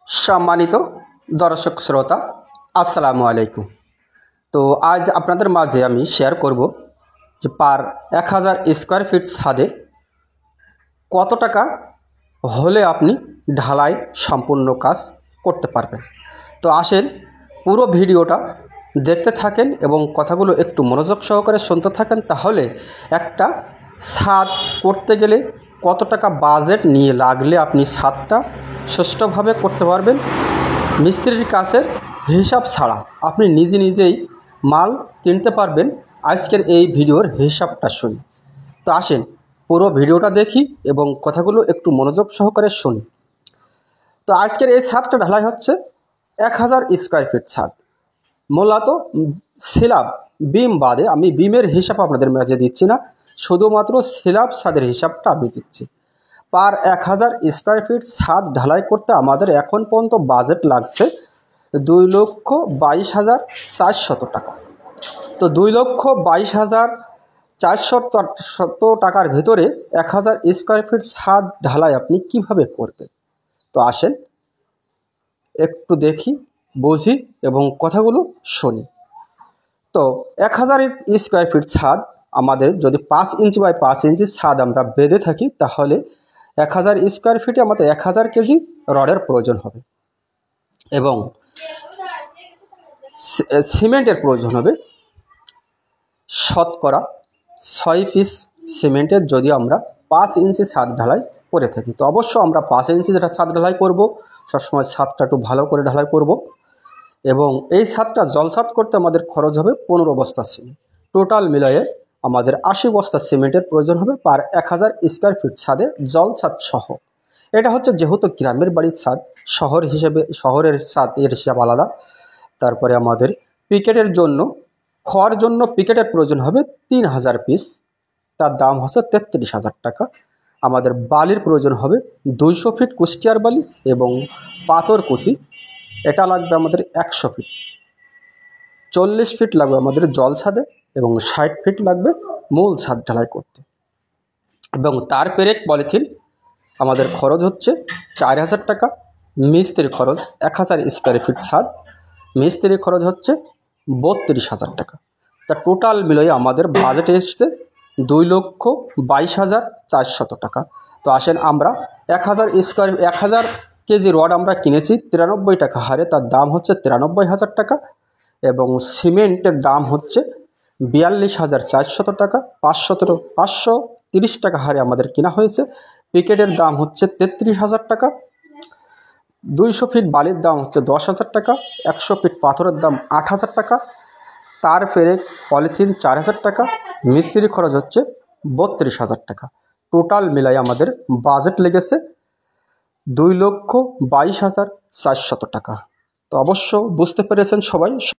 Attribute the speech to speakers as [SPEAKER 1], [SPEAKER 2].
[SPEAKER 1] সম্মানিত দর্শক শ্রোতা, আসসালামু আলাইকুম। তো আজ আপনাদের মাঝে আমি শেয়ার করব যে পার 1000 স্কোয়ার ফিট ছাদে কত টাকা হলে আপনি ঢালাই সম্পূর্ণ কাজ করতে পারবেন। তো আসেন পুরো ভিডিওটা দেখতে থাকেন এবং কথাগুলো একটু মনোযোগ সহকারে শুনতে থাকেন, তাহলে একটা ছাদ করতে গেলে কত টাকা বাজেট নিয়ে লাগলে আপনি ছাদটা সুষ্ঠুভাবে করতে পারবেন। মিস্ত্রির কাছের হিসাব ছাড়া আপনি নিজেই মাল কিনতে পারবেন। আজকের এই ভিডিওর হিসাবটা শুনি। তো আসেন পুরো ভিডিওটা দেখি এবং কথাগুলো একটু মনোযোগ সহকারে শুনি। তো আজকের এই ছাদটা ঢালাই হচ্ছে 1000 স্কোয়ার ফিট ছাদ। মূলত স্ল্যাব বিম বাদে, আমি বিমের হিসাব আপনাদের মাঝে দিচ্ছি না, শুধুমাত্র স্ল্যাব ছাদের হিসাবটা আমি দিচ্ছি। পার 1000 স্কোয়ার ফিট ছাদ ঢালাই করতে আমাদের এখন পর্যন্ত বাজেট লাগছে 2,22,400 টাকা। তো 2,22,400 টাকার ভেতরে 1000 স্কোয়ার ফিট ছাদ ঢালাই আপনি কিভাবে করবেন। তো আসেন একটু দেখি, বুঝি এবং কথাগুলো শুনি। তো 1000 স্কোয়ার ফিট ছাদ আমাদের যদি 5 ইঞ্চি বাই 5 ইঞ্চি ছাদ আমরা বেঁধে থাকি, তাহলে 1000 স্কোয়ার ফিটে আমাদের 1000 কেজি রডের প্রয়োজন হবে এবং সিমেন্টের প্রয়োজন হবে শতকরা 6 পিস সিমেন্টের, যদি আমরা 5 ইঞ্চি ছাদ ঢালাই করে থাকি। তো অবশ্য আমরা 5 ইঞ্চি যেটা ছাদ ঢালাই করব, সবসময় ছাদটা একটু ভালো করে ঢালাই করব এবং এই ছাদটা জলছাদ করতে আমাদের খরচ হবে 15 বস্তা সিমেন্ট। টোটাল মিলিয়ে আমাদের 80 বস্তা সিমেন্টের প্রয়োজন হবে পার 1000 স্কোয়ার ফিট ছাদে জলছাদ সহ। এটা হচ্ছে যেহেতু গ্রামের বাড়ির ছাদ, শহর হিসেবে শহরের ছাদ এর হিসাব আলাদা। তারপরে আমাদের পিকেটের জন্য, খড় জন্য পিকেটের প্রয়োজন হবে 3000 পিস, তার দাম হচ্ছে 33,000 টাকা। আমাদের বালির প্রয়োজন হবে 200 ফিট কুষ্টিয়ার বালি এবং পাথর কুচি, এটা লাগবে আমাদের 100 ফিট। 40 ফিট লাগবে আমাদের জল ছাদে এবং 60 ফিট লাগবে মূল ছাদ ঢালাই করতে। এবং তার পেরেক পলিথিন আমাদের খরচ হচ্ছে 4000 টাকা। মিস্ত্রি খরচ 1000 স্কোয়ার ফিট ছাদ, মিস্ত্রি খরচ হচ্ছে 32,000 টাকা। তা টোটাল মিলিয়ে আমাদের বাজেট এসছে 2,22,400 টাকা। তো আসেন আমরা 1000 কেজি রড আমরা কিনেছি 93 টাকা হারে, তার দাম হচ্ছে 93,000 টাকা এবং সিমেন্টের দাম হচ্ছে 42,400 টাকা। 530 টাকা হারে আমাদের কেনা হয়েছে। পিকেটের দাম হচ্ছে 33,000 টাকা। 200 ফিট বালির দাম হচ্ছে 10,000 টাকা। 100 ফিট পাথরের দাম 8,000 টাকা। তার পেরেক পলিথিন 4,000 টাকা। মিস্ত্রি খরচ হচ্ছে 32,000 টাকা। টোটাল মিলাই আমাদের বাজেট লেগেছে 2,22,400 টাকা। তো অবশ্য বুঝতে পেরেছেন সবাই।